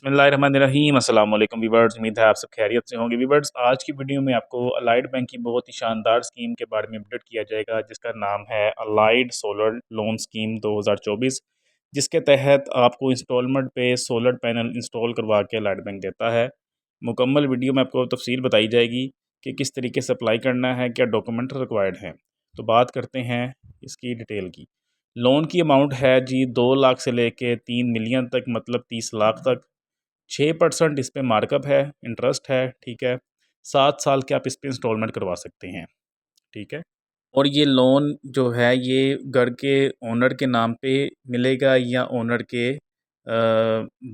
बिस्मिल्लाहिर्रहमानिर्रहीम अस्सलाम वालेकुम वीवर्स। उम्मीद है आप सब खैरियत से होंगे। वीवर्स, आज की वीडियो में आपको अलाइड बैंक की बहुत ही शानदार स्कीम के बारे में अपडेट किया जाएगा, जिसका नाम है अलाइड सोलर लोन स्कीम 2024, जिसके तहत आपको इंस्टॉलमेंट पे सोलर पैनल इंस्टॉल करवा के अलाइड बैंक देता है। मुकम्मल वीडियो में आपको तफसील बताई जाएगी कि किस तरीके से अप्लाई करना है, क्या डॉक्यूमेंट रिक्वायर्ड हैं। तो बात करते हैं इसकी डिटेल की। लोन की अमाउंट है जी 2 लाख से लेके 3 मिलियन तक, मतलब 30 लाख तक। 6% इस पे मार्कअप है, इंटरेस्ट है, ठीक है। 7 साल के आप इस पे इंस्टॉलमेंट करवा सकते हैं, ठीक है। और ये लोन जो है ये घर के ओनर के नाम पे मिलेगा या ओनर के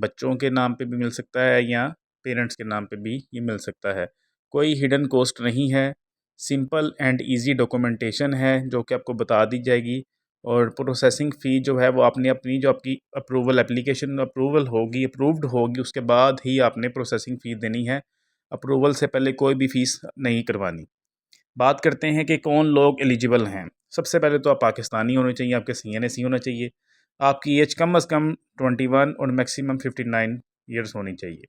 बच्चों के नाम पे भी मिल सकता है या पेरेंट्स के नाम पे भी ये मिल सकता है। कोई हिडन कॉस्ट नहीं है, सिंपल एंड इजी डॉक्यूमेंटेशन है जो कि आपको बता दी जाएगी। और प्रोसेसिंग फ़ी जो है वो आपने अपनी जो आपकी अप्रूवल एप्लीकेशन अप्रूव्ड होगी उसके बाद ही आपने प्रोसेसिंग फ़ी देनी है। अप्रूवल से पहले कोई भी फ़ीस नहीं करवानी। बात करते हैं कि कौन लोग एलिजिबल हैं। सबसे पहले तो आप पाकिस्तानी होने चाहिए, आपके CNSE होना चाहिए, आपकी एज कम अज़ कम 21 और मैक्सिमम 59 ईयर्स होनी चाहिए।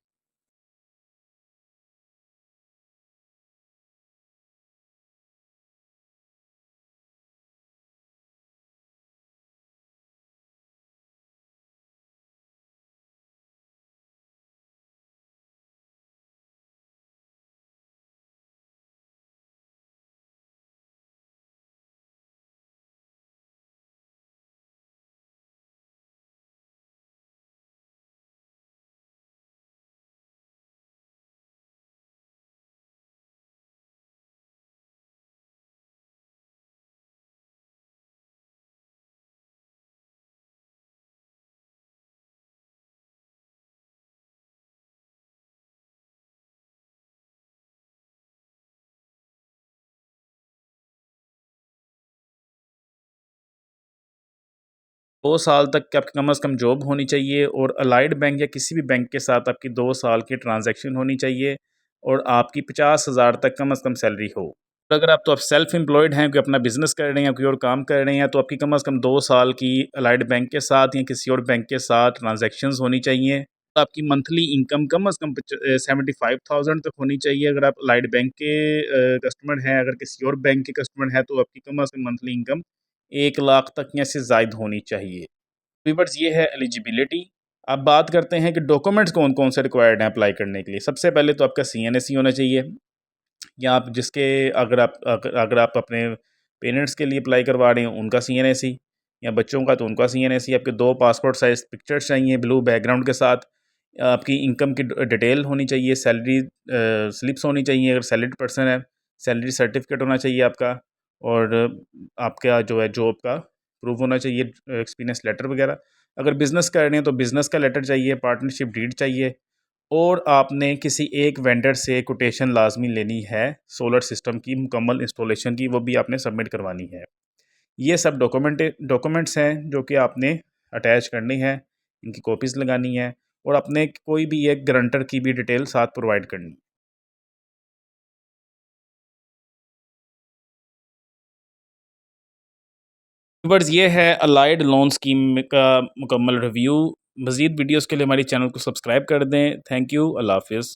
2 साल तक की आपकी कम अज़ कम जॉब होनी चाहिए और अलाइड बैंक या किसी भी बैंक के साथ आपकी 2 साल की ट्रांजैक्शन होनी चाहिए और आपकी 50,000 तक कम अज़ कम सैलरी हो। अगर आप सेल्फ एम्प्लॉयड हैं, कोई अपना बिजनेस कर रहे हैं या कोई और काम कर रहे हैं, तो आपकी कम अज़ कम 2 साल की अलाइड बैंक के साथ या किसी और बैंक के साथ ट्रांजैक्शंस होनी चाहिए। तो आपकी मंथली इनकम कम अज़ कम 75,000 तक होनी चाहिए अगर आप अलाइड बैंक के कस्टमर हैं। अगर किसी और बैंक के कस्टमर हैं तो आपकी कम अज़ कम मंथली इनकम 1 लाख तक या इससे ज़ायद होनी चाहिए। व्यूअर्स, ये है एलिजिबिलिटी। अब बात करते हैं कि डॉक्यूमेंट्स कौन कौन से रिक्वायर्ड हैं अप्लाई करने के लिए। सबसे पहले तो आपका CNSE होना चाहिए, या आप जिसके अगर आप अपने पेरेंट्स के लिए अप्लाई करवा रहे हैं उनका CNSE, या बच्चों का तो उनका CNSE। आपके 2 पासपोर्ट साइज़ पिक्चर्स चाहिए ब्लू बैकग्राउंड के साथ। आपकी इनकम की डिटेल होनी चाहिए, सैलरी स्लिप्स होनी चाहिए अगर सैलरीड पर्सन है, सैलरी सर्टिफिकेट होना चाहिए आपका। और आपका जो है जॉब का प्रूफ होना चाहिए, एक्सपीरियंस लेटर वगैरह। अगर बिज़नेस कर रहे हैं तो बिज़नेस का लेटर चाहिए, पार्टनरशिप डीड चाहिए। और आपने किसी एक वेंडर से कोटेशन लाजमी लेनी है सोलर सिस्टम की मुकम्मल इंस्टॉलेशन की, वो भी आपने सबमिट करवानी है। ये सब डॉक्यूमेंट्स हैं जो कि आपने अटैच करनी है, इनकी कॉपीज़ लगानी है और अपने कोई भी एक गारंटर की भी डिटेल साथ प्रोवाइड करनी। व्यूअर्स, ये है अलाइड लोन स्कीम का मुकम्मल रिव्यू। मज़ीद वीडियोज़ के लिए हमारी चैनल को सब्सक्राइब कर दें। Thank you. अल्लाह हाफ़िज़।